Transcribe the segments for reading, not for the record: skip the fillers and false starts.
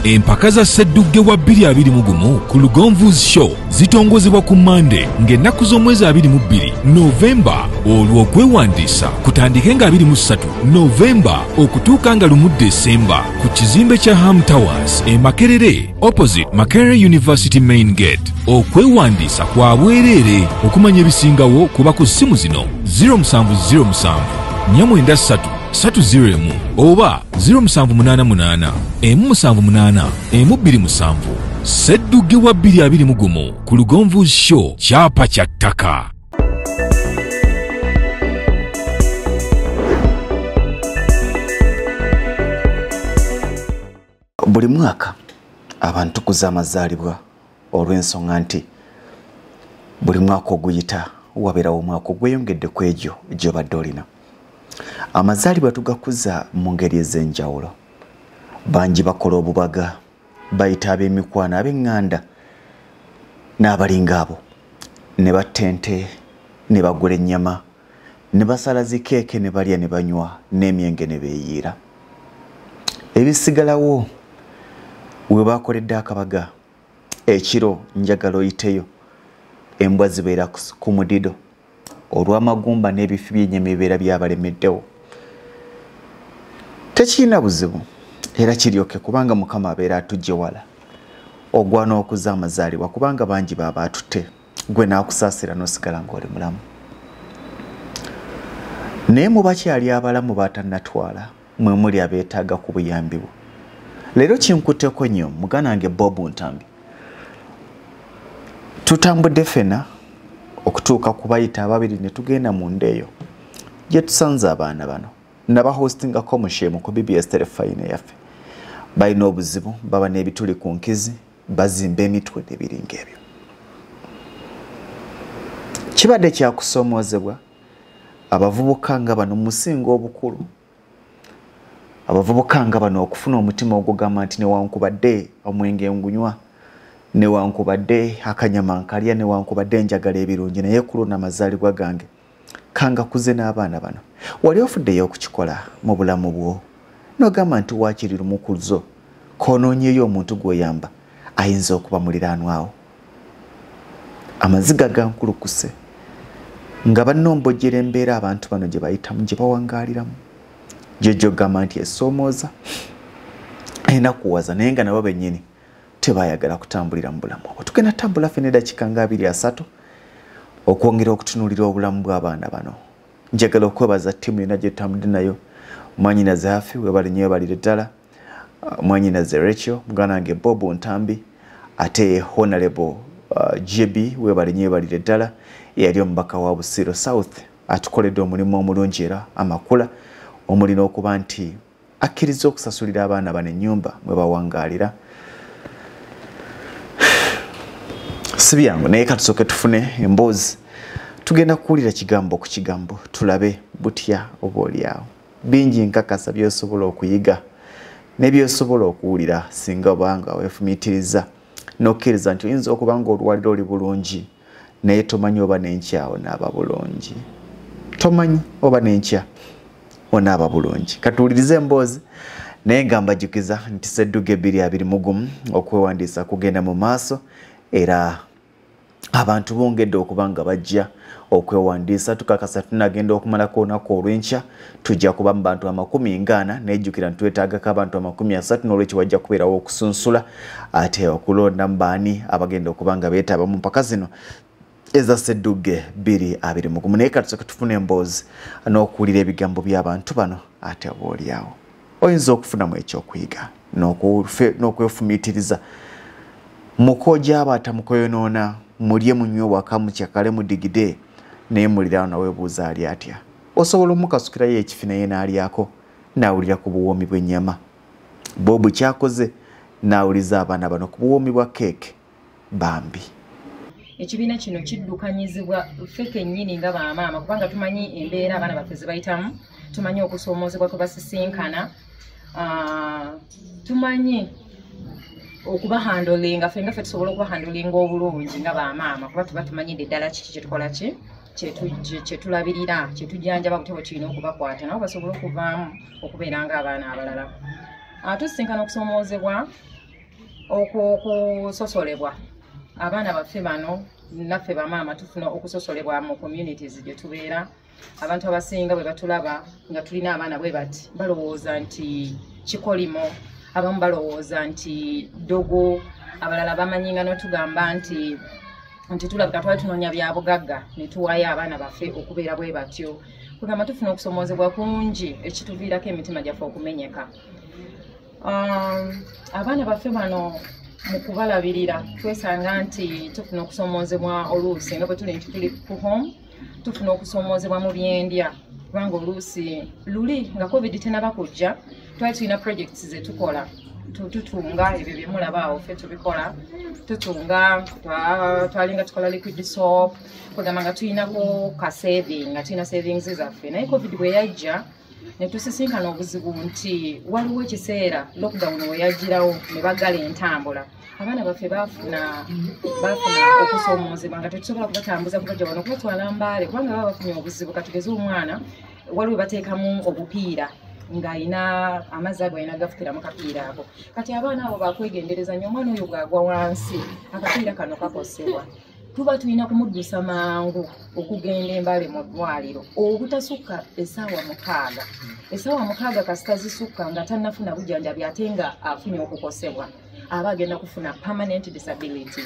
Empaka za Sseddugge wa 2021 ku Lugonvu's Show zitongozebwa ku Monday ng'ennaku z'omwezi 22 Novemba olwo okwewandiisa kutandike nga 23 Novemba okutuuka nga 1 December ku kizimbe kya Ham Towers e Makerere opposite Makerere University Main Gate. Okwewandiisa kwa bwereere. Okumanya ebisingawo kuba ku ssimu zino 0707 493 301 oba 0788 178 127. Sseddugge wa 2021 ku Lugonvu's Show kyapa kya ttaka. Buli mwaka abantu kuza amazaalibwa olw'ensonga nti buli mwaka oguyita wabeerawo omwaka ogweyongedde ku egyo gy'obadde olina. Amazaalibwa tugakuza mu ngeri ez'enjawulo. Bangi bakola obubaga, bayita ab'emikwano, ab'eŋŋanda n'abalinga abo, ne battente, ne bagula ennyama, ne basala zikeeke, ne balya ne banywa n'emyenge ne beeyiira. Ebisigalawo we bakoledde akabaga, ekiro njagala oyiteyo, embwa zibeera ku mudido olw'amagumba n'ebifi by'ennyama ebibeera byabalemeddewo. Tekirina buzibu era kiryoke kubanga Mukama abeera atujje wala. Ogwana okuza amazaalibwa kubanga bangi baba atutte, gwe n'akusaasira n'osigala ng'oli mulamu. Naye mu bakyali abalamu batannatwala mwe muli abeetaaga ku buyambi bwo. Leero kinkutteko nnyo mugana wange Bob Ntambi. Tutambudde ffena okutuuka ku bayita ababiri ne tugenda mu ndeeyo gye tusanze abaana bano nabahostingako mushemu ku BBS telefayina yaffe. Balina obuzibu, baba n'ebituli ku nkizi, bazimba emitwe n'ebiringa ebyo. Kibadde kyakusomoozebwa abavubuka nga bano musinga obukulu, abavubuka nga bano okufuna omutima ogugamba nti newankubadde omwenge ngunywa, newankubadde akanyama nkalya, newankubadde njagala ebirungi, naye ku luno amazaalibwa gange kanga kuze n'abaana bano. Wali ofuddeyo okukikola mu bulamu bwo n'ogamba nti waakiri lumu ku zo koonoonyeyo omuntu gw'oyamba ayinza okuba muliraanwawo. Amaziga gankulukuse nga bannombojjera embeera abantu bano gye bayitamu, gye bawangaaliramu, gy'ojja ogamba nti esoomooza enakuwaza, naye nga nabo bennyini tebaayagala kutambulira mu bulamu obwo. Tugenda tambula ffe n'eddakiika nga 23 okwongera okutunuulira obulamu bw'abaana bano. Njagala okwebaza ttiimu yonna gye tutambudde nayo. Mwanyinaze Hafi webali nnyo, webalire ddala. Mwanyinaze Rachel, muganda wange Bob Ntambi, ate Honorable JB webali nnyo, webalire ddala. Yali omubaka wa Busiro South atukoledde omulimu omulungi era amakula omulina okuba nti akkiriza okusasulira abaana bano ennyumba mwe bawangaalira. Si byangu naye katusooke tufune emboozi. Tugenda kuwulira kigambo ku kigambo tulabe butya oba oliawo. Bingi nkakasa by'osobola okuyiga ne by'osobola okuwulira singa obanga weefumiitiriza n'okkiriza nti oyinza okuba nga olwaliro oli bulungi naye tomanyi oba n'enkya onaaba bulungi. Tomanyi oba n'enkya onaaba bulungi. Katuwulirize emboozi naye nga mbajjukiza nti Sseddugge 2021 okwewandiisa kugenda mu maaso era abantu bongedde okuba nga bajja okwewandiisa. Tukakasa tunagenda okumalako olunaku olw'enkya tujja kuba mu bantu 40 nejjukira ntwetaagako abantu 30 n'olwekyo wajja kubeerawo okusunsula ate okulonda mu baani abagenda okuba nga beetaba mu mpaka zino eza Sseddugge 2021. Naye katusooke tufune emboozi n'okuwulira ebigambo by'abantu bano ate oba oliawo oyinza okufunamu ekyokuyiga n'okwefumiitiriza. Mukoja abata mukoyonoona mulye munywe waka mukyakale mudigide naye mulirawo naweebuuza ali atya. Osobola omukasukirayo ekifi naye n'alyako n'awulira ku buwoomi bw'ennyama. Bobu kyakoze n'awuliza abaana bano ku buwoomi bwa keeke bambi. Ekibiina kino kiddukanyizibwa ffe kennyini nga bamaama kubanga tumanyi embeera abaana baffe ze bayitamu, tumanyi okusoomoozebwa kwe basisinkana, tumanyi okubahandolinga ffe nga ffe tusobola okubahandolinga obulungi nga bamaama kuba tuba tumanyidde ddala kiki kyetukola ki kyetulabirira kyetujjanjaba bute bwe tulina okubakwata nabo basobole okuvaamu okubeera nga abaana abalala. Tusisinkana okusoomoozebwa okusosolebwa abaana baffe bano naffe bamaama tufuna okusosolebwa mu communities gye tubeera. Abantu abasinga bwe batulaba nga tulina abaana bwe bati balowooza nti kikolimo, abamu balowooza nti dogo, abalala bamanyinga n'otugamba nti tulabika twali tunoonya bya bugagga ne tuwaayo abaana baffe okubeera bwe batyo. Kugamba tufuna okusomoozebwa kungi ekituviirako emitima gyaffe okumenyeka. Abaana baffe bano mu kubalabirira twesanga nti tufuna okusomoozebwa oluusi nga bwe tuli nti tuli ku home, tufuna okusomoozebwa mu byendya kubanga oluusi luli nga covid tenaba kujja twali tulina projects ze tukola tutunga ebyo bye mulaba awo ffe tubikola tutunga twalinga tukola liquid soap kugamba nga tulinako ka saving nga tulina savings zaffe naye covid bwe yajja ne tusisinkana obuzibu nti waliwo ekiseera lockdown we yajjirawo ne baggala entambula. Abaana baffe bafuna okusomoozebwa nga tetusobola kubatambuza kubajja wano kubatwala Mbale kubanga baba bafunye obuzibu. Katugeze omwana waliwo bateekamu obupiira ng'alina amazzi ago alina gafukira mu kapiira ako. Kati abaana abo bakwegendereza nnyo omwana oyo bw'agwa wansi akapiira kano kakosebwa. Tuba tulina kumuddusa mangu okugenda Embale mu ddwaliro obutasukka essaawa 6. Essaawa 6 kasita zisukka nga tannafuna bujjanjabi ate nga afunye okukosebwa aba agenda kufuna permanent disability.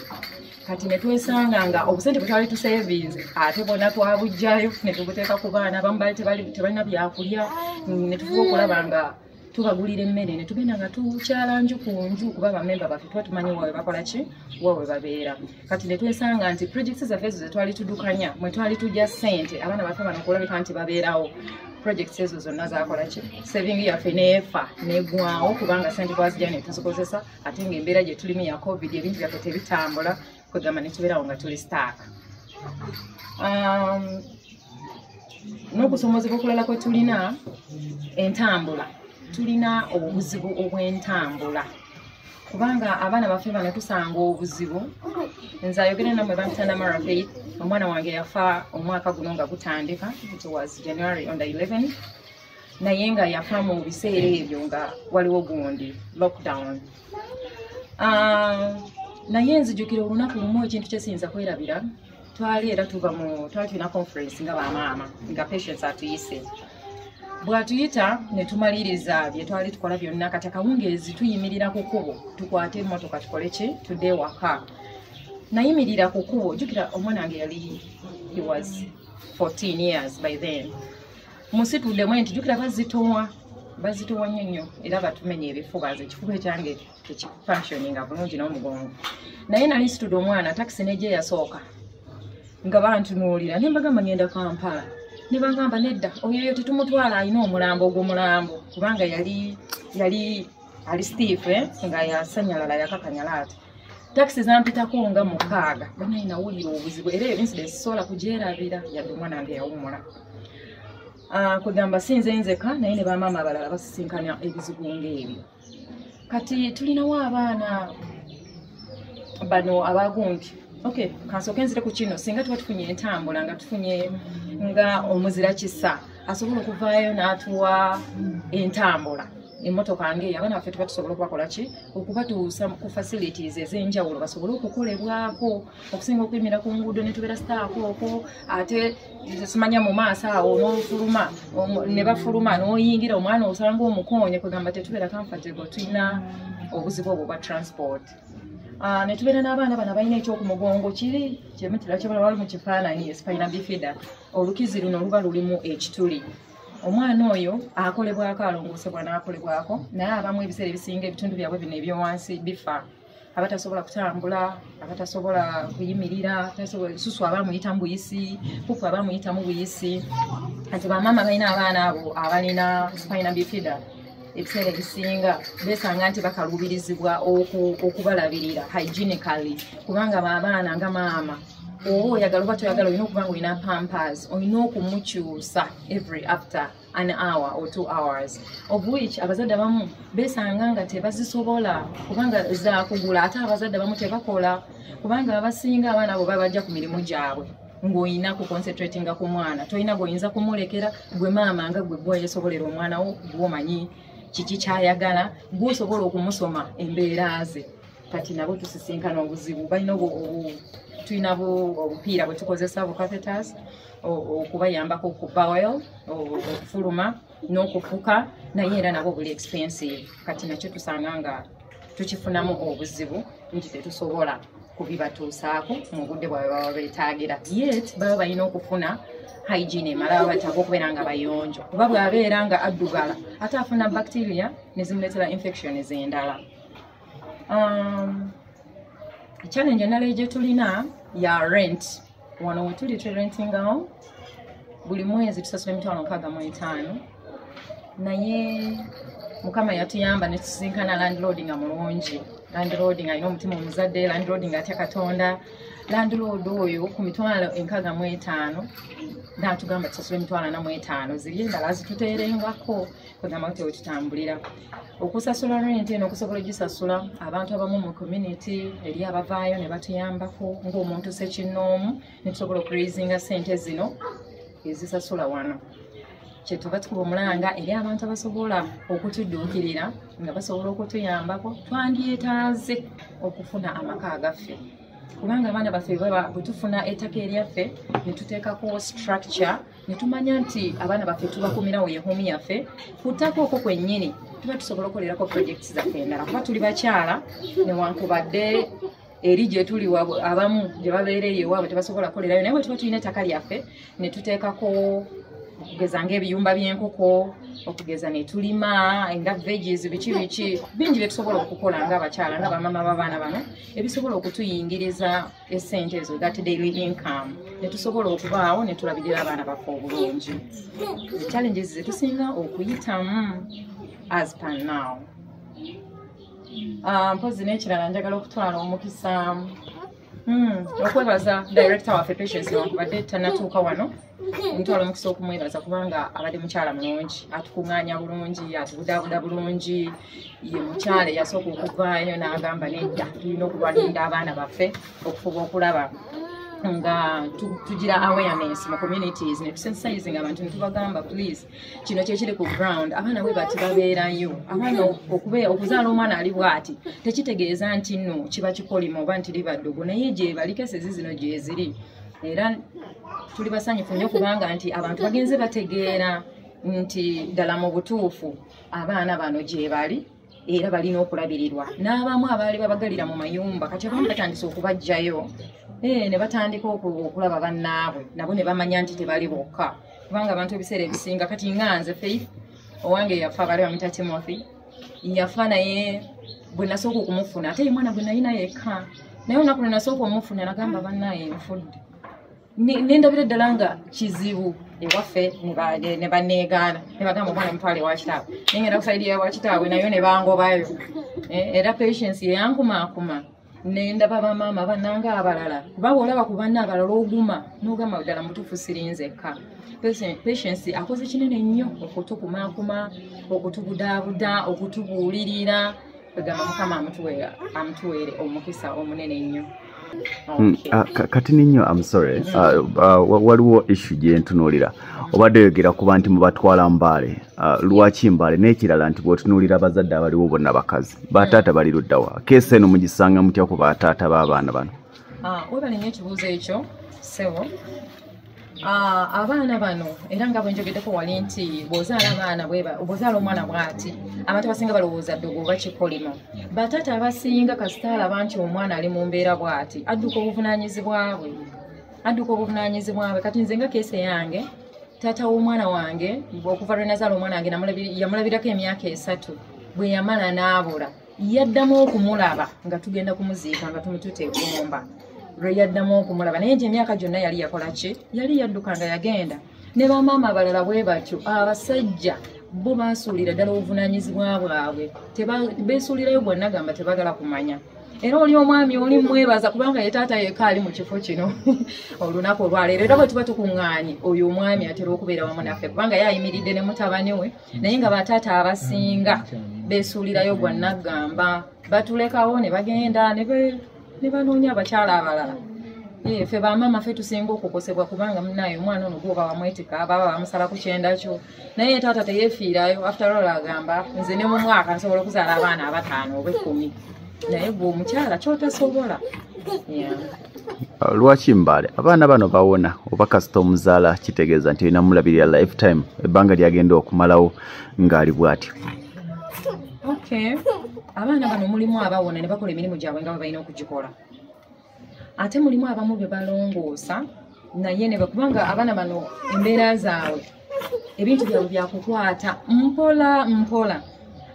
Kati ne twesanga nga obusente bwe twali tusavinze ate bonna twabujjayo ne tubuteeka ku baana abamu bali tebalina byakulya ne tufuba okulaba nga tubagulira emmere ne tugenda nga tukyala nju ku nju kuba bamemba baffe tuba tumanyi wawe bakola ki wawe babeera. Kati ne twesanga nti projects zaffe ezo ze twali tudukanya mwe twali tujja ssente abaana baffe bano kulabika nti babeerawo. Projects ezo zonna zakola ki saving yaffe neefa negwawo kubanga ssente twazijja ne tuzikozesa ate ng'embeera gye tulimu ya covid ebintu byaffe tebitambula kwegamba ne tubeerawo nga tuli stark. N'okusomoozebwa okulala kwe tulina entambula, tulina obuzibu obw'entambula kubanga abaana baffe bano tusanga obuzibu. Nze ayogera nammwe bamutanda Mara Faith, omwana wange yafa omwaka guno nga gutandika, it was January on the 11th, naye nga yafa mu biseera ebyo nga waliwo gundi lockdown. Naye nzijukira olunaku lumu ekintu kyesinza kwerabira, twali era twali tulina conference nga bamaama nga patients atuyise. Bwatuyita ne tumaliriza bye twali tukola byonna kati akawungeezi tuyimirira ku kkubo tukwate emmotoka tukole ki tudde ewaka. Nayimirira ku kkubo jjukira omwana wange yali he was 14 years by then. Musituddemu nti jjukira bazitowa nnyo era batumenya ebifuba ze ekifuba ekyange tekifunctioninga bulungi n'omugongo. Naye nali nsitudde omwana takisi nejja eyasooka nga bantunuulira ne mbagamba ngenda Kampala. Ne bangamba nedda oyo tetumutwala alina omulambo ogw'omulambo kubanga yali ali Steve nga yasanyalala yakakanyala ati. Taxi zampitako nga 6 banaye nawulira obuzibu era eyo incident sisobola kugyerabira yadde omwana wange yawumula. Kugamba sinze nzeka naye ne bamaama abalala basisinkanya ebizibu ng'ebyo. Kati tulinawo abaana bano abagundi. Okay, kansooke nzire ku kino singa tuba tufunye entambula nga tufunye nga omuzira kisa asobola okuvaayo n'atuwa entambula emmotoka ng'eyo abaana baffe tuba tusobola okubakola ki okubatuusa ku facilities ez'enjawulo basobole okukolebwako okusinga okuyimira ku nguudo ne tubeera sitaako ate simanya mu maaso awo n'ofuluma ne bafuluma n'oyingira omwana osanga omukonye kugamba tetubeera comfortable tulina obuzibu obwo bwa transport. Ne tubeera n'abaana bano balina ekyokumugongo kiri kyemutira kyobola wali mu kifaananyi spina bifida olukizi luno luba lulimu ekituli. Omwana oyo akolebwako alongoosebwa n'akolebwako naye abamu ebiseera ebisinga ebitundu byabwe bino ebyowansi bifa. Abatasobola kutambula, abatasobola kuyimirira, susu abamuyita mu buyisi, pupu abamuyita mu buyisi. Kati bamaama balina abaana abo abalina spina bifida ebiseera ebisinga besanga nti bakaluubirizibwa okubalabirira hygienically kubanga abaana nga maama oyagala oba toyagala olina okuba nga olina pampers olina okumukyusa every after an hour or 2 hours of which abazadde abamu besanga nga tebazisobola kubanga zakugula ate abazadde abamu tebakola kubanga abasinga abaana abo babajja ku mirimu gyabwe ng'olina ku concentratinga ku mwana tolina goyinza kumulekera gwe maama nga gwe gweyesobolera omwana wo gwomanyi kiki kyayagala gwosobola okumusoma embeera ze kati nabo tusisinkana obuzibu balina tulina obupiira bwe tukozesa bu catheters okubayambako ku bowel okufuluma n'okufuka naye era nabo buli expensive kati nakyo tusanga nga tukifunamu obuzibu nti tetusobola kubibatuusaako mu budde bwabwe baba beetaagira yet baba balina okufuna hygiene emala bataka okubeera nga bayonjo kuba bw'abeera nga addugala ate afuna bacteria ne zimuleetera infection ez'endala. Challenge endala gye tulina ya rent wano we tuli turentingawo buli mwezi tusasula $65,000 naye mukama yatuyamba ne tusinkana landlord nga mulungi landlord nga alina omutima omuzadde landlord nga atya Katonda landlord oyo ku $65,000 n'atugamba tusasule $45,000 ziri endala zituteerengako kugamba kuti wetutambulira okusasula rent eno okusobola ogisasula abantu abamu mu community eri abavaayo ne batuyambako ng'omuntu sekinnoomu ne tusobola okuraisinga sente zino ezisasula wano kyetuva tukuba omulanga eri abantu abasobola okutudduukirira nga basobola okutuyambako twandyetaaze okufuna amaka agaffe kubanga abaana baffe bwe tufuna ettaka eryaffe ne tuteekako structure ne tumanya nti abaana baffe tubakumirawo ye home yaffe ku ttaka okwo kwennyini tuba tusobola okukolerako projects zaffe endala kuba tuli bakyala newankubadde eri gye tuli abamu gye babeera eyo ewaabwe tebasobola kukolerayo naye bwe tuba tulina ettaka lyaffe ne tuteekako okugeza ng'ebiyumba by'enkoko okugeza ne tulima nga veggies biki bingi bye tusobola okukola ng'abakyala ng'abamama b'abaana bano ebisobola okutuyingiriza essente ezo that daily income ne tusobola okubaawo ne tulabirira abaana baffe obulungi. The challenges ze tusinga okuyitamu as per now. Mpozi n'ekirala njagala okutwala omukisa okwebaza director waffe Patience wankubadde tannatuuka wano ntwala omukisa okumwebaza kubanga abadde mukyala mulungi atukuŋŋaanya bulungi atubudaabuda bulungi ye mukyala eyasooka okuvaayo n'agamba nedda tulina okulwanirira abaana baffe okufuba okulaba nga tugira awareness mu communities ne tusensitizing abantu ne tubagamba please kino kyekiri ku ground abaana bwe bati babeerayo abaana okuzaala omwana ali bw'ati tekitegeeza nti nno kiba kikolima oba nti liba ddogo naye gye bali kesezi zino gye ziri era tuli basanyufu nnyo kubanga nti abantu bagenze bategeera nti ddala mu butuufu abaana bano gye bali era balina okulabirirwa n'abamu abaali babagalira mu mayumba kati abamu batandise okubajjayo ne batandika okulaba bannaabwe nabo ne bamanya nti tebali bokka kubanga abantu ebiseera ebisinga kati nganze Faith owange yafa bali bamuyita Timothy yafa naye bwe nasooka okumufuna ate ye mwana gwe nalina yekka naye olunaku lwe nasooka omufuna nagamba bannaye nfudde nendabira ddala nga kizibu ewaffe ne baneegaana ne bagamba omwana mutwale ewa kitaawe naye ngenda kusaidiya ewa kitaawe nayo ne bangobayo era Patience yeyankumaakuma nendaba bamaama bannanga abalala kuba bw'olaba ku banna abalala oguma n'ogamba ddala mutuufu sirinzekka. Patience akoze kinene nnyo okutukumaakuma okutubudaabuda okutubuulirira egamba mukama amutuweere omukisa omunene nnyo. Kati ninyo I'm sorry waliwo issue gye ntunuulira obadde oyogera kuba nti mubatwala Mbale lwaki Mbale n'ekirala nti bw'otunuulira abazadde abaliwo bonna bakazi bataata bali luddawa keesi eno mugisanga mutya ku bataata b'abaana bano? Webale nnyo ekibuuzo ekyo ssebo. Abaana bano era nga bwe njogeddeko wali nti bw'ozaala omwana bw'ati abantu abasinga balowooza ddogo oba kikolimo bataata abasinga kasita alaba nti omwana ali mu mbeera bw'ati adduka obuvunaanyizibwa bwe kati nze nga keesi yange taata w'omwana wange okuva lwe nazaala omwana wange yamulabirako emyaka 3 bwe yamala n'abula yaddamu okumulaba nga tugenda kumuziika nga tumutute egomba lwe yaddamu okumulaba naye nti emyaka gyonna yali yakola ki yali yadduka nga yagenda ne bamaama abalala bwe batyo abasajja bo basuulira ddala obuvunaanyizibwa bwabwe beesuulirayo bwonna gamba tebagala kumanya era oli omwami oli mwebaza kubanga ye taata yekka ali mu kifo kino olunaku olwaleero era bwe tuba tukuŋŋaanye oyo omwami atera okubeera wamu naffe kubanga yayimiridde ne mutabani we naye nga bataata abasinga beesuulirayo bwonna gamba batulekawo ne bagenda ne banoonya abakyala abalala ffe bamaama ffe tusinga okukosebwa kubanga munaye omwana ono gwoba wamwetika baba bamusala ku kyenda kyo naye taata teyeefiirayo after all agamba nze ne mu mwaka nsobola okuzaala abaana 5 oba 10 naye gwe omukyala kyotasobola. Lwaki Mbale abaana bano bawona oba kasita omuzaala kitegeeza nti inamulabirira lifetime ebbanga lyagenda okumalawo ng'ali bw'atyo? Okay, abaana bano mulimu abawona ne bakola emirimu gyabwe nga balina okugikola, ate mulimu abamu be balongoosa naye ne bakubanga abaana bano embeera zaabwe ebintu byabwe byakukwata mpola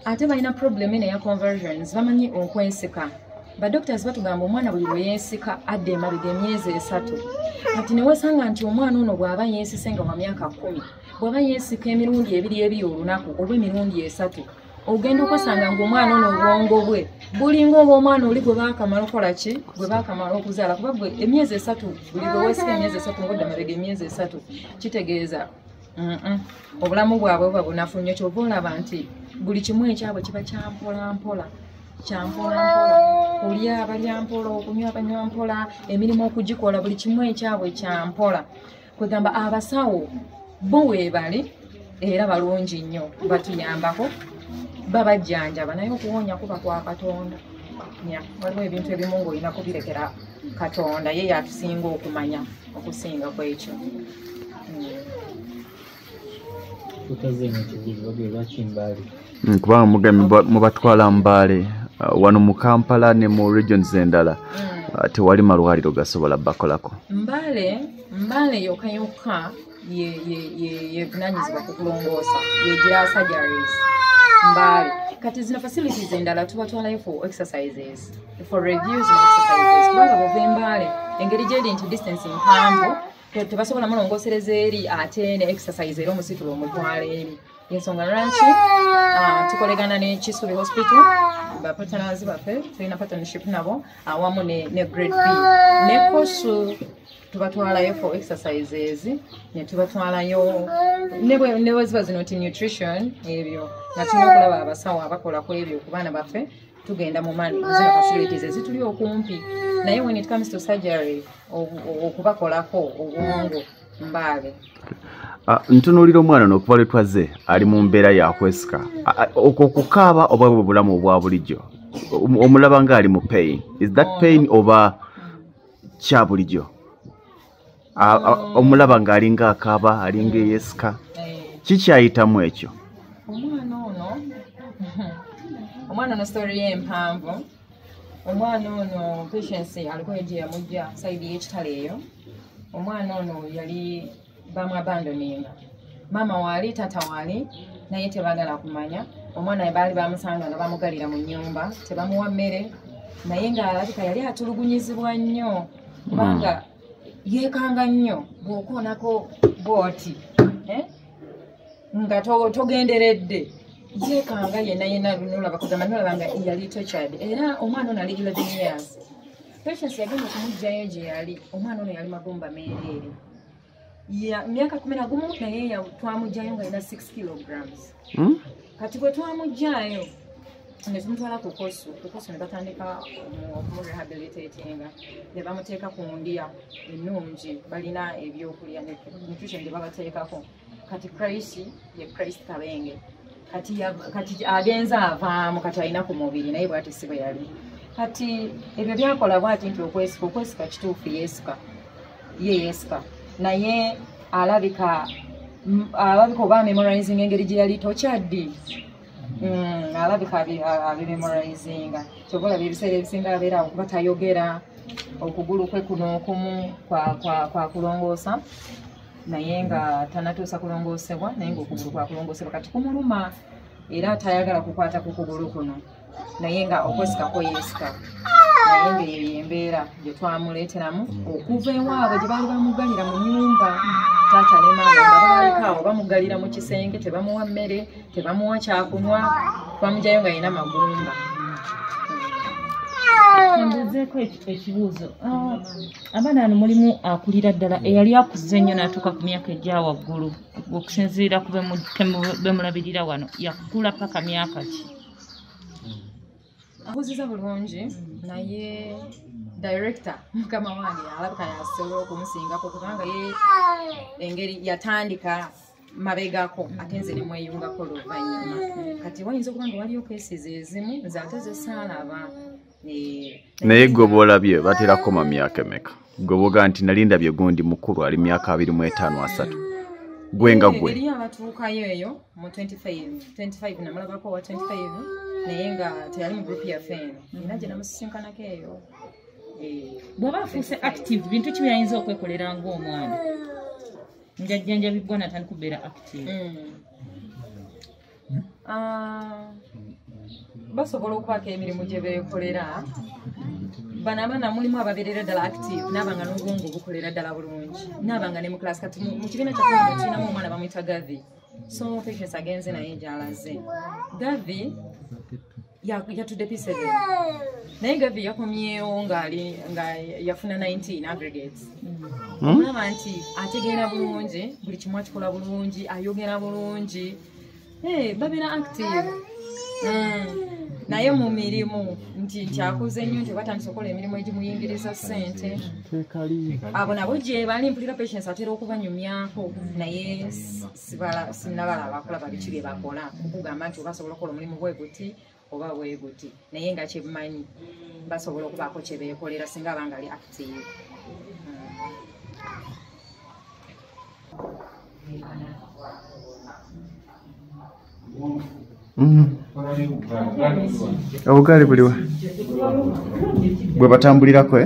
ate balina problem eya conversions, bamanyi okwensika. Badoctors batugamba omwana buli lwe yeesika adde emabega emyezi 3. Kati ne wesanga nti omwana ono bw'aba yeesise nga wa myaka 10, bw'aba yeesika emirundi 2 ebiri olunaku oba emirundi 3, ogenda okusanga ng'omwana ono obwongo bwe bulinga obw'omwana oli gwe baakamala okukola ki, gwe baakamala okuzaala. Kuba gwe emyezi 3 buli lwe weesika emyezi 3 ng'odda mabega emyezi 3 kitegeeza obulamu bwabwe buba bunafu nnyo. Kyova olaba nti buli kimu ekyabwe kiba kyampolampola. Kulya balya mpola, okunywa banywa mpola, emirimu okugikola buli kimu ekyabwe kyampola. Kugamba abasawo bo weebali era balungi nnyo, batuyambako babajjanjaba naye okuwonya kuba kwa Katonda. Waliwo ebintu ebimu ng'olina kubirekera Katonda, ye yatusinga okumanya okusinga kwekyo. Kubanga mubatwala Mbale wano mu Kampala ne mu regions endala tewali malwaliro gasobola bakolako. Mbale yokka yevunanyizibwa ku kulongoosa, yegira surgeries Mbale. Kati zino facilities endala tubatwalayo for exercises, for reviews and exercises. Kubanga bova Mbale engeri gyeri nti distance mpanvu tebasobola mulongoosereza eri ate ne exercise era omusitulo omutwala eri. Yensonga lwaki tukolegana ne Kisubi Hospital, bapatanazi baffe tulina partnership nabo awamu ne Grade B ne Kosu tubatwalayo for exercises, ne tubatwalayo ne weziba zino ti nutrition ebyo nga tulina okulaba abasawo abakola ku ebyo ku baana baffe tugenda mu mani zino facilities ezituli okumpi. Naye when it comes to surgery okubakolako obwongo Mbale. Ntunuulira omwana n'okuva lwe twaze ali mu mbeera yakwesika okukaaba oba bwe bulamu obwa bulijjo omulaba ng'ali mu pain, is that pain oba kya bulijjo? Omulaba ng'alinga akaaba alinga eyeesika, kikyayitamu ekyo? Omwana ono story ye mpanvu. Omwana ono Patience aliko gye yamujja side y'ekitale eyo. Omwana ono yali bamuabandoninga, mama wali tata wali naye tebaagala kumanya. Omwana baali bamusanga nga bamugalira mu nnyumba, tebamuwa mmere naye ng'alabika yali atulugunyizibwa nnyo kubanga yeekanga nnyo bw'okoonako bw'oti nga togenderedde yeekanga yenna nolaba kugamba nolaba nga yali tortured. Era omwana ono ali 11 years. Patience yagenda okumugjayo gye yali, omwana ono yali magumba meereere ya myaka 11 naye twamugjayo nga alina 6 kilograms. Kati bwe twamugjayo ne tumutwala ku Kosu ne batandika okumurehabilitatinga, ne bamuteeka ku ndiya ennungi, balina ebyokulya ne nutrition gye babateekako. Kati Christ Kabenge kati agenza avaamu, kati alina ku mubiri naye bw'ati si bwe yali. Kati ebyo byakola bw'ati nti okwesika kituufu yeesika naye alabika oba memorizing engeri gye yali tokyaddi. Alabika abimemorizinga. Kyova olaba ebiseera ebisinga abeera okuba tayogera, okugulu kwe kuno okumu kwa kulongoosa naye nga tanatuusa kulongoosebwa, naye ng'okugulu kwa kulongoosebwa kati kumuluma era tayagala kukwata ku kugulu kuno naye nga okwesikako yeesika. Naye ng'eyo y'embeera gye twamuleeteramu okuva ewaabwe gye baali bamugalira mu nnyumba. Taata ne maama nga baalikaawo bamugalira mu kisenge, tebamuwa mmere, tebamuwa kyakunywa, twamugjayo nga yina magumba. Mbuzeeko ekibuuzo. Abaana bano mulimu akulira ddala eyali akuze nnyo n'atuuka ku myaka egya waggulu, okusinziira ku bemulabirira wano yakula paka myaka ki? Akuziza bulungi naye director mukama wange alabika yasobola okumusingako kubanga ye engeri yatandika mabegako ate nze ne mweyungako luvannyuma. Kati wayinza okuba nga waliyo cases ezimu nze ate ze saalaba naye gwe bwolabye batera koma myaka emeka gwe boga nti nalinda bye gundi mukulu ali myaka 25 gwe nga gwe eri abatuukayo eyo mu 25 namulabako wa 25 naye nga teyali mu group yaffe eno era gye namusisinkanako eyo bw'aba afuuse active bintu ki byayinza okwekolera ng'omwana njajjanjabibwa natandika kubeera active basobola okubaako emirimu gye beekolera bano abaana mulimu ababeerera ddala active naabanga n'obwongo bukolera ddala bulungi naabanga ne mu class kati mu kibiina kyakuna tulinamu omwana bamwita Gavi so Patience agenze naye gy'alaze Gavi yatudde P7 naye Gavi yakomyewo nga yafuna 19 aggregates olaba nti ategeera bulungi buli kimu akikola bulungi ayogera bulungi babeera active naye mu mirimu nti akuze nnyo nti batandise okukola emirimu egimuyingiriza ssente abo nabo gye bali mpulira Patience atera okubanyumyako naye sinnabalaba akola babiki bye bakola okugamba nti obasobola okukola omulimu bwe guti oba bwe guti naye nga kyebumanyi basobola okubaako kye beekolera singa abanga ali active obugaali buliwa bwe batambulirako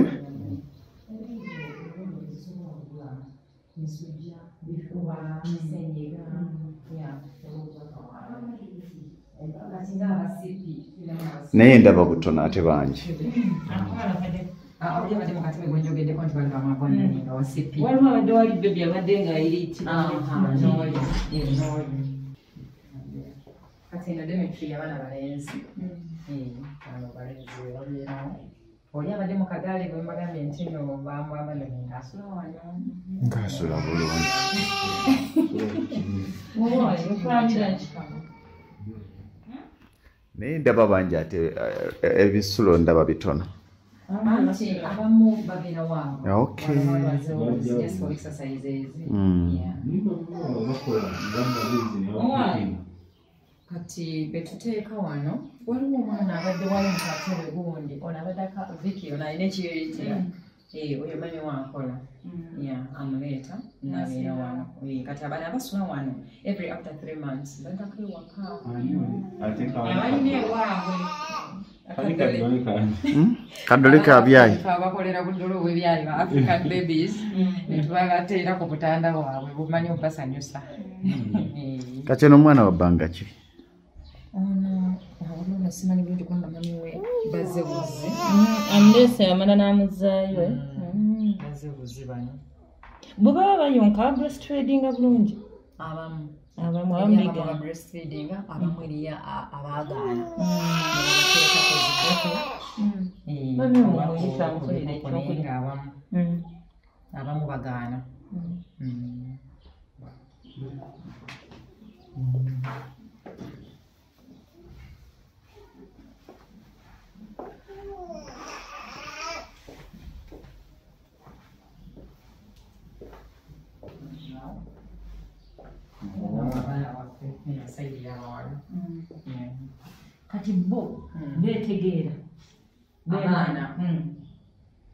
naye ndaba butono ate bangi waliwo abadde wali bebi abadde nga iriti oli abadde mu kagaali bwe mbagambye nti no bamwabane ngaasula wano ngaasula bulungi naye ndaba bangi ate ebisulo ndaba bitono anti abamu babeera waabwe okay kati betuteeka wano waliwo omwana abadde wali mukatebe gundi ono abadde Viki ono alina ekiyeyitira oyo mami wankola amuleeta nabeera wano kati abana abasula wano every after 3 months badakule waka abalina ewaabwe kadole kabyayi bakolera budolo bwebyayi ba African babies netubabateera ku butanda bwabwe bumanyi okubasanyusa kati n'omwana wabbanga ki ono simanyi bulungi kwanga mami we bazze buzi amulese amala n'amuzaayo bazze buzi bano bwe baba bayonka breastfeedinga bulungi abamu abamu breastfeeding abamu eriya abaagaana abamu bagaana kati bo betegeera abaana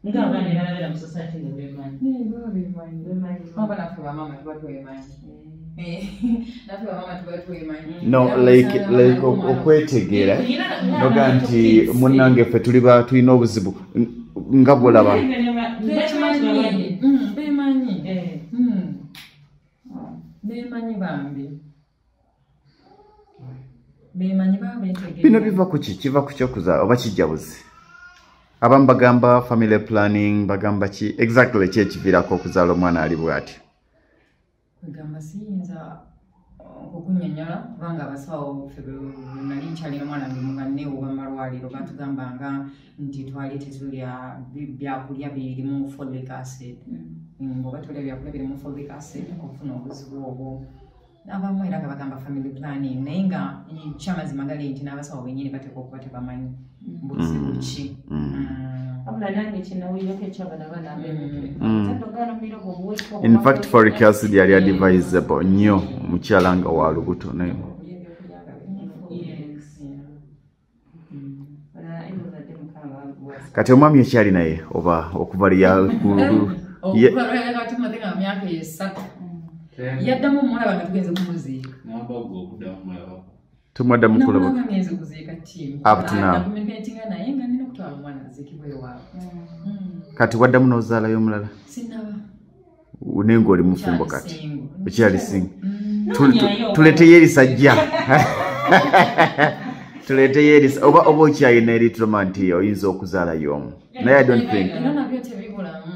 nga abaana banabeera mu society nga bemanyi oba naffe bamama tuba twemanyi naffe bamama tuba twemanyi no like okwetegeera noga nti munnange ffe tulina obuzibu nga bwolaba bemanyi bambi bemanyi babetegeera bino biva ku ki kiva ku kyokuzaala oba kijja buzi abamu bagamba family planning bagamba ki exactly ki ekiviirako okuzaala omwana ali bw'atyo kwegamba siyinza okunyonyola kubanga abasawo ffe nali nkyalina omwana nge mubanne oba malwaliro batugambanga nti twali tetulya byakulya birimu folic acid oba tulya byakulya birimu folic acid okufuna obuzibu obwo abamu era nga bagamba family planning naye nga kyamazima gali nti n'abasawo benyini bateeka okuba tebamanyi buzibu ki in fact folic acid yali advisable nnyo omukyala nga wa lubuto naye kati omwami ekyali naye oba okuvalya katumatenga myaka esatu yaddamu omulaba nga tugenze kumuziika tumwaddamu kulaba ngenze kuziika ttiimu nakumentinga naye nga nina okutwala omwana aziikibwa ewaabwe kati waddamu n'ozaalayo omulala sinaba nenga oli mufumbo kati ekyali singa tuleteyo erisajja tuleteyo erisa oba okyalina eritroma nti oyinza okuzaalayo omu naye I don't think era nabyo tebibulamu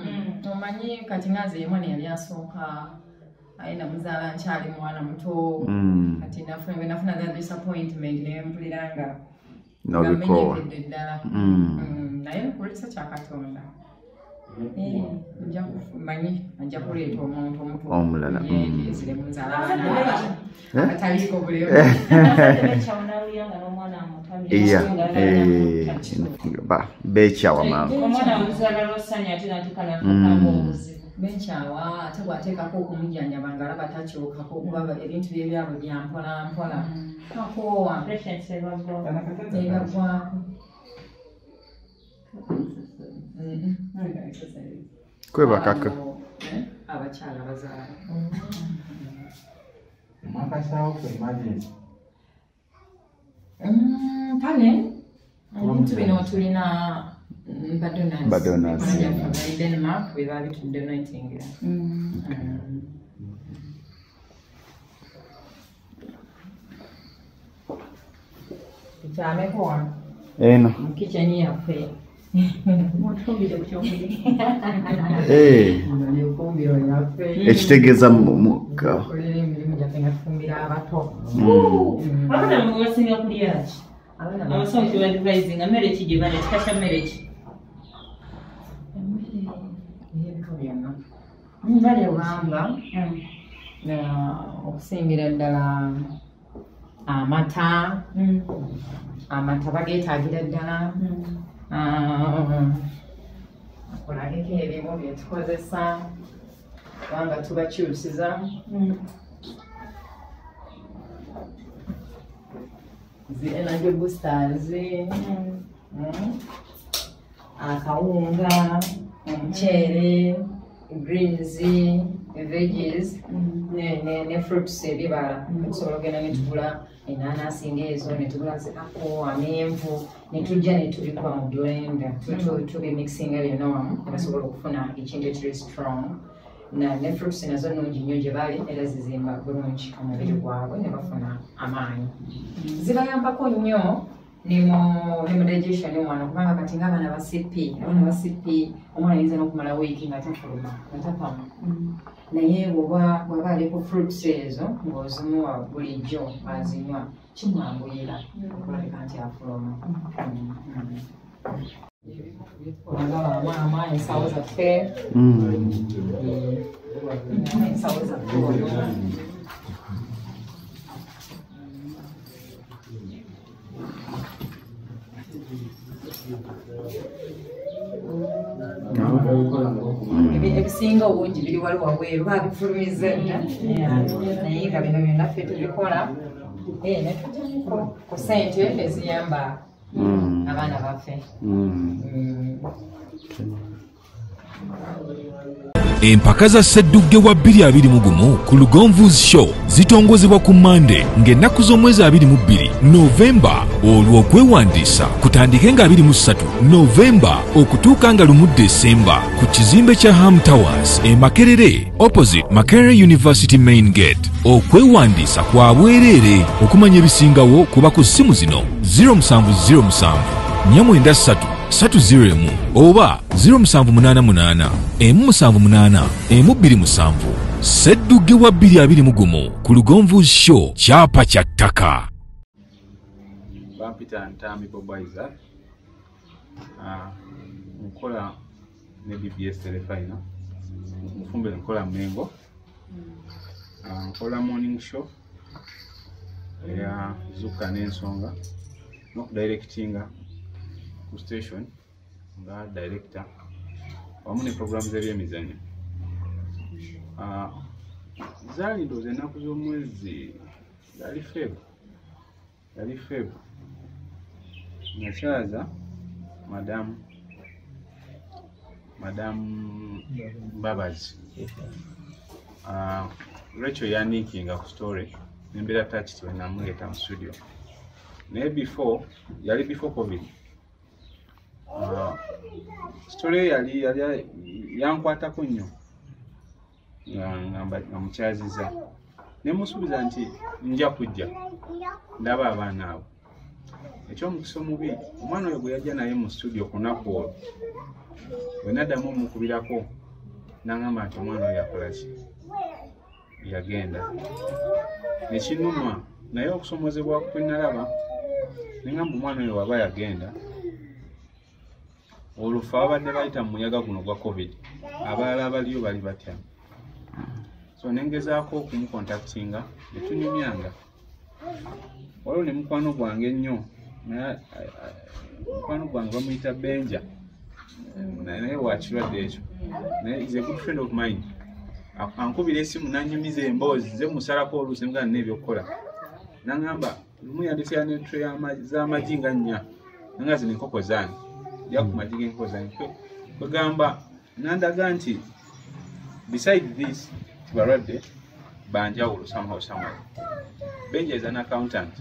omanyi kati ngaze ye mwana yali asooka ayina muzaala nkyali mwana muto kati nafuna that disappointment nempulira nga ngamenyekedde ddala naye kulekisa kya Katonda manyi ajja kuleeta omuntu omulala yezire muzaala ataliiko bulemu bekyawa maama benkyawa ate bwateekako okumujjanjaba ngaalaba takyokako kuba ebintu bye byabwe byampola mpola akoowa egagwako kwebakaka abakyala bazaala kale ebintu bino tulina Badonas. Denmark without donating. Chamekuwa eno mkicheni yaffe ekitegeeza emirimu gyaffe nga tufumbira abato abana mubasinga kulyaki abasoma kibadvising mmere ki gye bale kikasha mmere ki bali obanga okusingira ddala amata bageetaagira ddala akolageko ebimu byetukozesa kubanga tubakyusiza energy boosters akawunga omuceere greens veggies ne fruits ebibala tusobola ogenda netugula enanasi ngaezo netugula zikapo amenvu netujja netubikuba mu blender tubimixinga byonna wamu nebasobola okufuna ekintu ekiri strong ne fruits nazo nnungi nnyo gye bali era zizimba bulungi omubiri gwabwe ne bafuna amaanyi zibayambako nnyo ne mu digestion y'omwana kubanga kati ng'abaana ba CP omwana ayinza n'okumala wiiki nga tafuluma nga tapamu naye bw'aba aliko fruits ezo ng'ozimuwa bulijjo azinywa kimwanguyira okulabika nti afuluma maama ensawo zaffe ensawo zaffe ebisinga obungi biri wali wabweru babifulumiza dda naye nga bino byonna ffe tubikola netujjaniko ku ssente eziyamba abaana baffe. Empaka za Sseddugge wa 2021 ku Lugonvu's Show zitongozebwa ku Monday ng'ennaku z'omwezi 22 Novemba olwo okwewandiisa kutandike nga 23 Novemba okutuuka nga 1 December ku kizimbe kya Ham Towers e Makerere opposite Makerere University Main Gate. Okwewandiisa kwa bwereere. Okumanya ebisingawo kuba ku ssimu zino 0707 493 301 oba 0788 178 127. Sseddugge wa 2021 ku Lugonvu's Show kyapa kya ttaka. Bampita Ntami Bobaiza nkola ne BBS Telefina mufumbire nkola Mengo nkola morning show ya Zuka n'ensonga n'okudirectinga ku station nga director wamu ne programs z'ebyemizannyo. Zali ndoze ennaku z'omwezi yali Feb nakyaza madamu Madam Babazi. Rachel yanikinga ku story nembera touch to namuleta mu studio. Naye before COVID. Story yali yankwatako nnyo. Ngamba namukyaziza. Ne musubiza nti nja kujja. Ndaba abaana abo. Ekyomukisa omubi omwana oyo gwe yajja naye mu studio kunaku olwo. Bwe naddamu omukubirako n'angamba nti omwana oyo yakola ki? Yagenda. Nekinuma naye okusomozebwa kwe nalaba nengamba omwana oyo waba yagenda olufa abadde bayita mu muyaga guno gwa COVID abalala abaliyo bali batya. So nengezaako okumukontaktinga netunyumyanga waliwo ne mukwano gwange nnyo mukwano gwange bamuyita Benja naye wakirwadde ekyo naye is a good friend of mine. Ankubira esimu nanyumiza emboozi ze musalako oluusi nga nina ebyokukola nangamba lumu yandisira n'entre z'amagi nga nnya nanga zino enkoko zange ja ku magi g'enkoko zange kwegamba nandaga nti beside this tibalwadde banjawulo somehow somewhere. Benja is an accountant.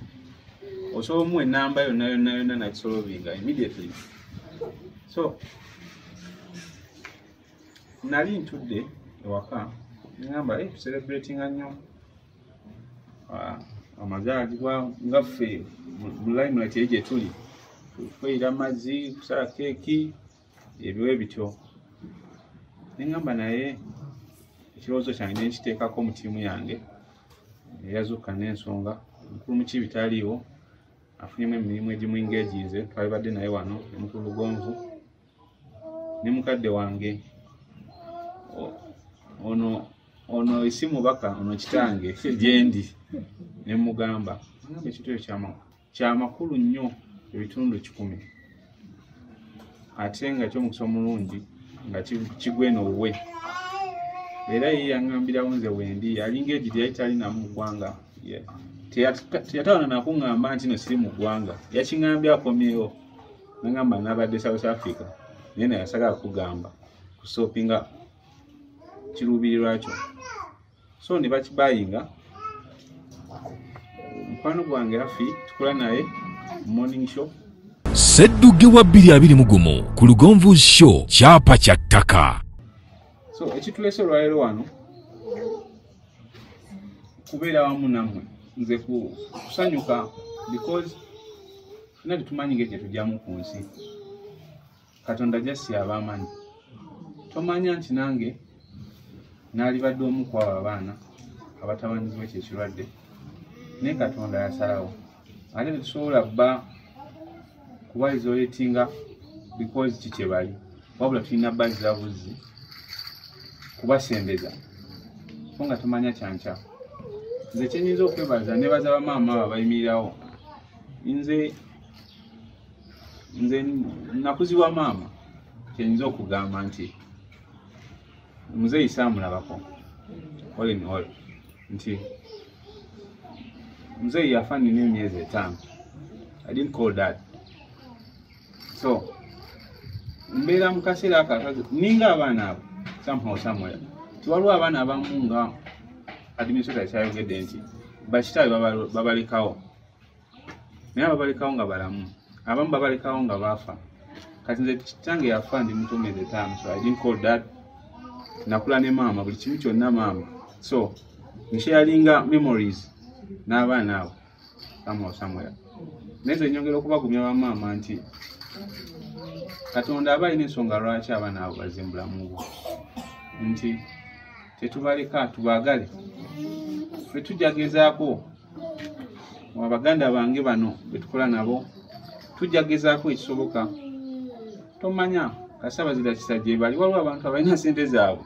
Osobola omuwa ennamba yonna nakisolvinga immediately. So nali ntudde ewaka ngamba celebratinga nnyo amazaalibwa ngaffe mu limelight eyo gye tuli kweyira amazzi kusala keeki ebyo bityo. Nengamba naye ekirowoozo kyange nenkiteekako mu ttiimu yange eyazuuka n'ensonga mukulu mu kibi taliiwo afunyemu emirimu egimu engaginze twali badde naye wano emukulu Lugonvu ne mukadde wange ono esimu baka ono kitange gyendi ne mugamba ngamba ekitulo kyamakulu nnyo ebitundu 10 ate nga ky'omukisa omulungi nga kigweno wuwe era ye yangambirawo nze wendi alinga egiri yali talina mu ggwanga teyatawana nakuŋŋamba nti no siri mu ggwanga yakiŋŋambye akomyewo nangamba nabadde South Africa naye naye yasagala kugamba kusoopinga kiruubirirwa kyo so ne bakibayinga mukwano gwange Rafi tukola naye morning show Ssedduge wa 2021 ku Lugonvu Show kyapa kya ttaka. So ekitulese olwaleero wano kubeera wamu nammwe nze kusanyuka because nali tumanyi ng'ekyo tujjamu ku nsi Katonda jassi ab'amanyi tomanya nti nange naalibadde omu ku abo abaana abatabanyizibwa ekyo ekirwadde naye Katonda yasalawo ate tetusobola bba kubaizoletinga because kikye bali wabula tulina bazza buzzi kubasembeza so nga tumanya kyanca nze kyenyinza okwebaza nebaza bamaama babayimirirawo nze nakuzibwa maama kyenyinza okugamba nti muzeeyi saamulabako all in all nti muzeeyi yafa nina emyezi 5 I didn't call that. So mbeera mu kaseera akakazi ninga abaana abo somehow somewhere tiwaliwo abaana abamu nga administrator kyayogedde nti bakitaabe babalekawo naye babalekawo nga balamu abamu babalekawo nga baafa kati nze kitange yafa ndi muto emyezi 5 so I didn't call that nakula ne maama buli kimu kyonna maama so nsharinga memories n'abaana abo somehow somewhere neze nyongera okubagumya bamaama nti Katonda aba alina ensonga lwaki abaana abo bazimbula mu bwo nti tetubaleka tubaagale ffe tujagezaako abaganda bange bano betukola nabo tujagezaako ekisoboka tomanya kasabazira kisajja bali waliwo abantu abalina sente zaabwe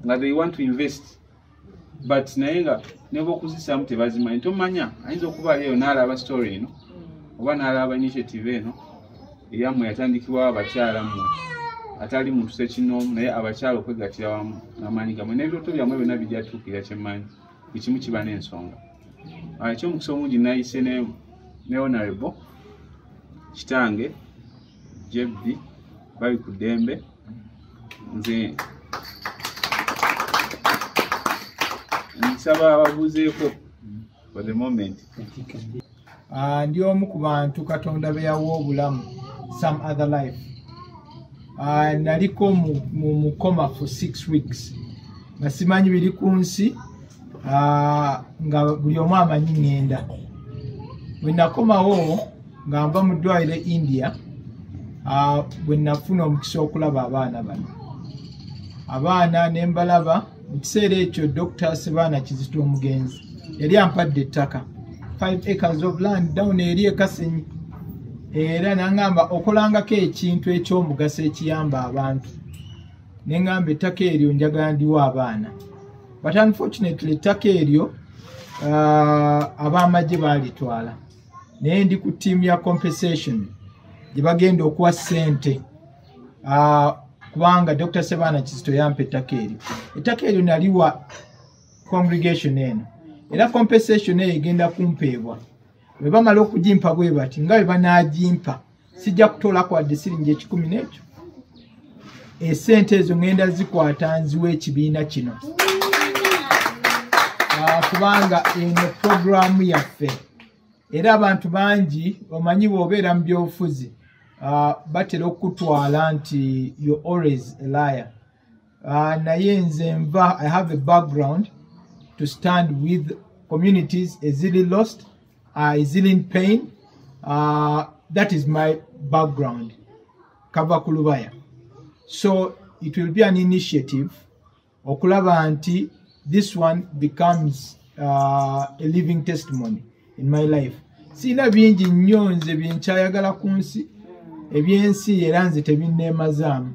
nga they want to invest but naye nga neba okuzisaamu tebazimanyi tomanya ayinza okuba aliyo n'alaba story eno oba n'alaba initiative eno eyammwe yatandikibwa abakyala mmwe atali muntu sekinoomu naye abakyala okwegatira wamu n'amaanyi gamwe n'ebyoto byammwe byonna bijja tuukira kyemmanyi ekimu kiba n'ensonga ekyomukisa omungi nayise ne honorable kitange Jebbi bali ku ddembe nze nsaba ababuzeeko for the moment. Ndi omu ku bantu Katonda be yawa obulamu, some other life. Naliko mu coma for 6 weeks. Nga simanyi biri ku nsi, nga buli omu amanyi ngenda. Bwe nakomawo nga nva mu ddwaliro India, bwe nafuna omukisa okulaba abaana bano. Abaana ne mbalaba mu kiseera ekyo Dr. Sebaana Kizito Omugenzi yali ampadde ettaka 5 acres of land down eri Kasenyi, era nangamba okolangako ekintu ekyomugaso ekiyamba abantu. Nengamba ettaka eryo njagala ndiwa abaana, but unfortunately ettaka eryo ab'amagye baalitwala, naye ndi ku ttiimu ya compensation gye bagenda okuwa ssente kubanga Dr. Sebaana Kizito yampa ettaka eryo. Ettaka eryo naliwa congregation eno, era compensation eyo egenda kumpeebwa. Bwe bamala okugimpa bwe bati nga bwe banaagimpa, sijja kutoolako wadde siringi 10 n'ekyo. Esente ezo ngenda zikwata nziwa ekibiina kino, kubanga eno programu yaffe. Era abantu bangi omanyi bw'obeera mu byobufuzi batera okutwala nti you're always a liar. Naye nze nva, I have a background to stand with communities easily lost, easily in pain. That is my background. Kava kulubaya. So it will be an initiative okulaba nti this one becomes a living testimony in my life. Sina bingi nnyo nze byenkyayagala ku nsi, ebyensi era nze tebinneemazaamu.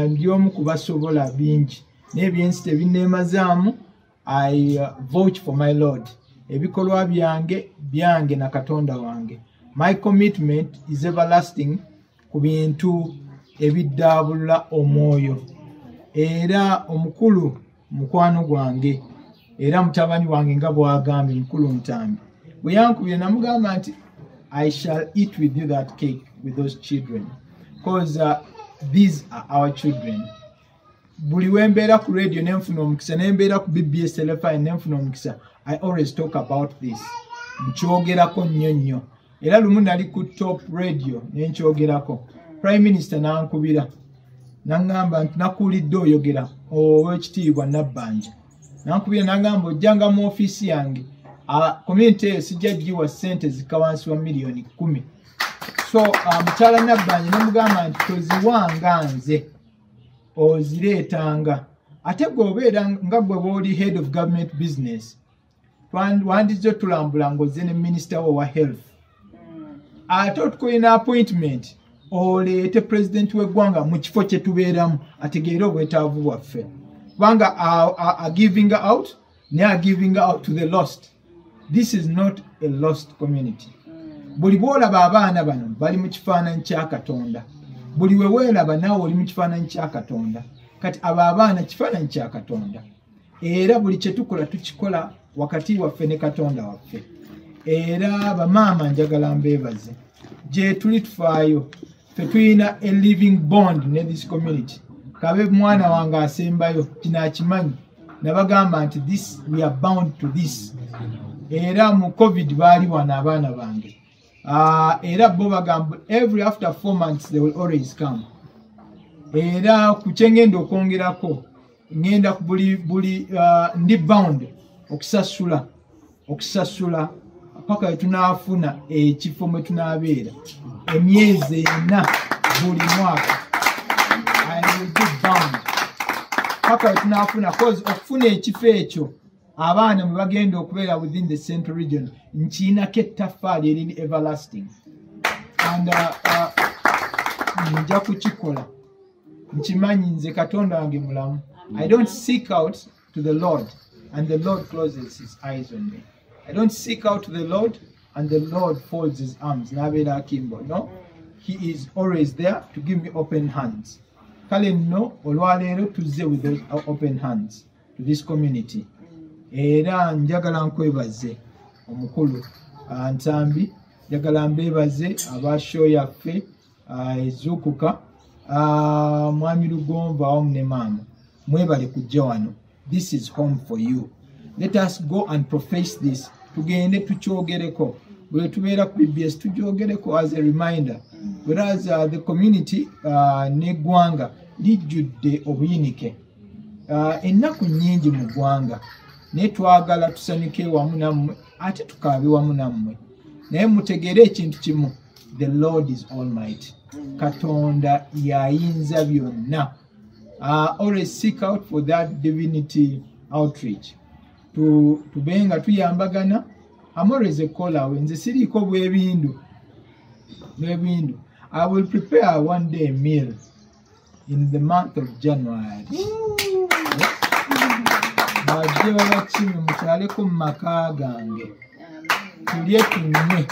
Ndi omu ku basobola bingi, naye ebyensi tebinneemazaamu. I vouch for my Lord. Ebikolwa byange na Katonda wange. My commitment is everlasting ku bintu ebiddaabulula omwoyo. Era omukulu mukwano gwange, era mutabani wange nga bw'agambye Mukulu Ntambi, bwe yankubye namugamba nti I shall eat with you that cake with those children, because these are our children. Buli wembeera ku radio nenfuna omukisa, nembeera ku BBS Telefine nenfuna omukisa, I always talk about this. Nkyogerako nnyo. Era lumu nali ku top radio nenkyogerako. Prime Minister nankubira nangamba nti nakuulidde oyogera Oweekitiibwa Nabbanja. Nankubira nangamba ojjanga mu ofiisi yange, community eyo sijja giwa ssente zika wansi wa million 10. So mukyala Nabbanja nemugamba nti toziwanga nze, ozireetanga. Ate gweobeera nga gwe bw'oli head of government business, wandizze tulambula ng'ozze ne minister wa health. Ate otukolina appointment oleete president w'eggwanga mu kifo kye tubeeramu ategeere obwetaavu bwaffe. Kubanga are giving out, they are giving out to the lost. This is not a lost community. Buli bw'olaba abaana bano bali mu kifaananyi kya Katonda. Buli we weeraba naawe oli mu kifaananyi kya Katonda. Kati abo abaana kifaananyi kya Katonda. Era buli kye tukola tukikola wakati waffe ne Katonda waffe. Era bamaama njagala mbeebaze. Gye tuli tufaayo. Ffe tulina a living bond ne this community. Kabe mwana wange asembayo kinaakimanyi. Nabagamba nti this, we are bound to this. Era mu COVID baali wana abaana bange. Era bo bagamba every after 4 months they will always come. Era ku kyengenda okwongerako ngenda ku buli ndi bound okusasula paka wetunaafuna ekifo mwe tunaabeera emyezi 4 buli mwaka. I will be bound paka wetunaafuna, cause okufuna ekifo ekyo abaana mwe bagenda okubeera within the central region nkiinako ettaffaali eriri everlasting, and nja kukikola. Nkimanyi nze Katonda wange mulamu. I don't seek out to the Lord and the Lord closes his eyes on me. I don't seek out to the Lord and the Lord folds his arms. Nabeera akimbo. No, he is always there to give me open hands. Kale nno olwaleero tuzze with those open hands to this community. Era njagala nkwebaze omukulu Ntambi, njagala mbeebaze aba show yaffe ezuukuka mwami Lugonva wamu ne maama mwebale kujja wano. This is home for you. Let us go and profess this. Tugende tukyogereko. Bwe tubeera ku BBS tukyogereko as a reminder. Whereas the community n'eggwanga lijjudde obuyinike. Ennaku nnyingi mu ggwanga naye twagala tusanyuke wamu nammwe ate tukaabe wamu nammwe. Naye mutegeere ekintu kimu, the Lord is almighty. Katonda y'ayinza byonna. Always seek out for that divinity outreach. Tubenga tuyambagana. I'm always a caller. Nze siriiko bwebindu. I will prepare one day a meal in the month of January. Bajje babakimi mukyaleko mu maka gange. Tulye tunywe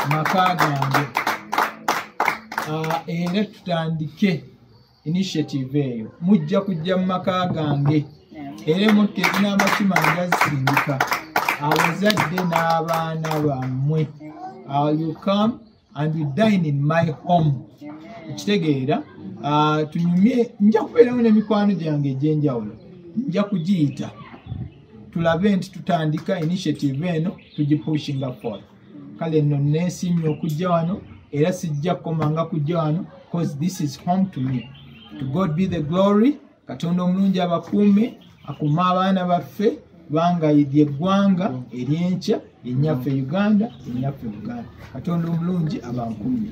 maka gange. Era tutandike initiative eyo. Mujja kujja mu maka gange. Era mukezi n'amakima ngazisindika. Abazadde n'abaana bammwe. You come and you dine in my home. Kitegeera tunyumye, nja kubeeramu n'emikwano gyange egy'enjawulo. Nja kugiyita tulabe nti tutandika initiative eno tugipushinga forth. Kale nno neesiimye okujja wano era sijja kukomanga kujja wano because this is home to me. To God be the glory. Katonda omulungi abakuume, akuuma abaana baffe banga eggwanga ery'enkya ennyaffe Uganda, ennyaffe Uganda. Katonda omulungi abankuumye.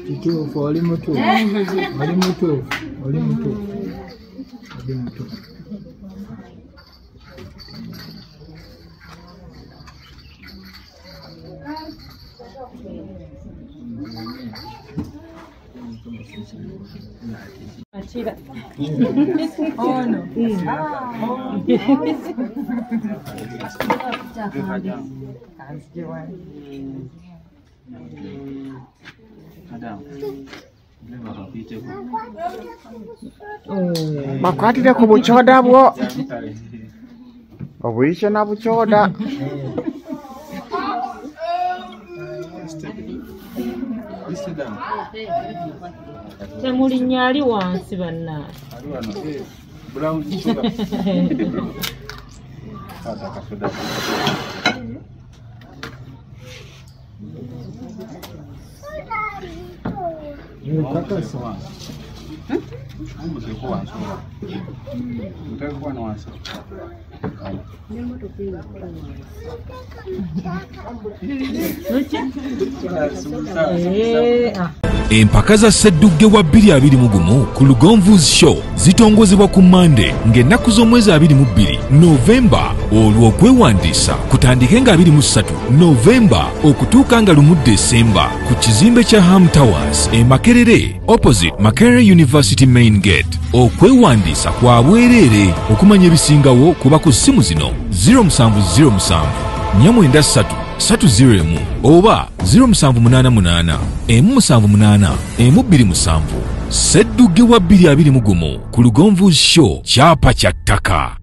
Kituufu, oli mutuufu. Oli mutuufu. Oli mutuufu. Oli mutuufu. Oh no. Bakwatire ku buchoda bwo. Obuyise na buchoda. Temulinnya ali wansi banna. Empaka za Sseddugge wa 2021 ku Lugonvu's Show zitongozebwa ku Monday ng'ennaku z'omwezi 22 Novemba olw'okwewandiisa kutandike nga 23 Novemba okutuuka nga 1 December ku kizimbe kya Ham Towers e Makerere opposite Makerere University Main Gate. Okwewandiisa kwa bwereere. Okumanya ebisingawo kuba ku ssimu zino 0707 493 301 oba 0788 178 127. Sseddugge wa 2021 ku Lugonvu's Show, kyapa kya ttaka.